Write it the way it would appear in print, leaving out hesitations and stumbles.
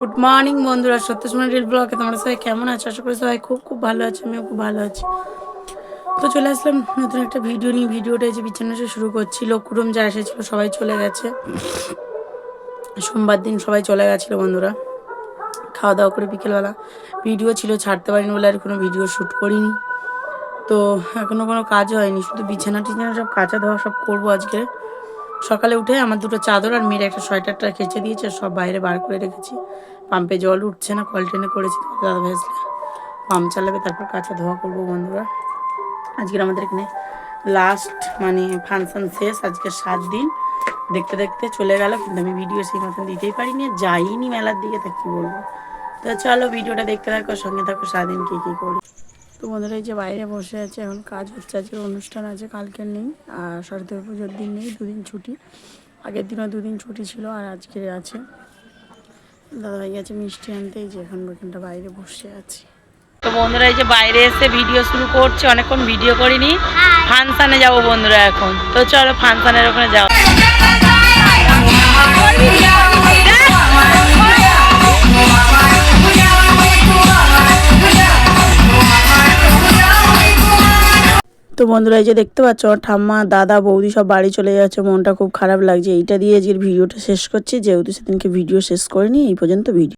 Good morning বন্ধুরা, সত্যসময় reel ব্লগে তোমরা সবাই কেমন আছো? আশা করি সবাই খুব খুব ভালো আছে। আমিও খুব ভালো আছি। তো চলে আসলাম নতুন একটা ভিডিও নিয়ে। ভিডিওটা যে বিছানা শুরু করছি। কুটুম যা এসেছিলো সবাই চলে গেছে। সোমবার দিন সবাই চলে গেছিলো বন্ধুরা। খাওয়া দাওয়া করে বিকেলবেলা ভিডিও ছিল, ছাড়তে পারিনি বলে আর কোনো ভিডিও শ্যুট করিনি। তো এখনও কোনো কাজ হয়নি, শুধু বিছানা টিছানা সব কাচা দেওয়া সব করবো আজকে। সকালে উঠে আমার দুটো চাদর আর মেয়ের একটা সোয়েটারটা কেচে দিয়েছে, সব বাইরে বার করে রেখেছি। পাম্পে জল উঠছে না, কল টেনে করেছি, দাদা ভেসলে পাম্প চালাবে, তারপর কাঁচা ধোয়া করবো বন্ধুরা। আজকের আমাদের এখানে লাস্ট ফাংশন শেষ। আজকে 7 দিন দেখতে দেখতে চলে গেল, কিন্তু আমি ভিডিও সেই মতন দিতেই পারিনি, যাইনি মেলার দিকে, তা কী বলবো। তো চলো ভিডিওটা দেখতে থাকো, সঙ্গে থাকো, সারাদিন কী কী করি। তো বন্ধুরা এই যে বাইরে বসে আছে, এখন কাজ হচ্ছে। আজকে অনুষ্ঠান আছে, কালকের নেই, আর সরস্বতী পুজোর দিন নেই, 2 দিন ছুটি। আগের দিনও 2 দিন ছুটি ছিল, আর আজকে আছে। দাদাভাই গেছে মিষ্টি আনতে, এই যে এখন ওখানটা বাইরে বসে আছি। তো বন্ধুরা এই যে বাইরে এসে ভিডিও শুরু করছে, অনেকক্ষণ ভিডিও করিনি। ফাংশানে যাবো বন্ধুরা এখন। তো চলো ফাংশানের ওখানে যাও। তো বন্ধুরা এই যে দেখতে পাচ্ছ, ঠাম্মা দাদা বৌদি সব বাড়ি চলে যাচ্ছে, মনটা খুব খারাপ লাগছে। এইটা দিয়ে আজকের ভিডিওটা শেষ করছি, যেহেতু সেদিনকে ভিডিও শেষ করিনি। এই পর্যন্ত ভিডিও।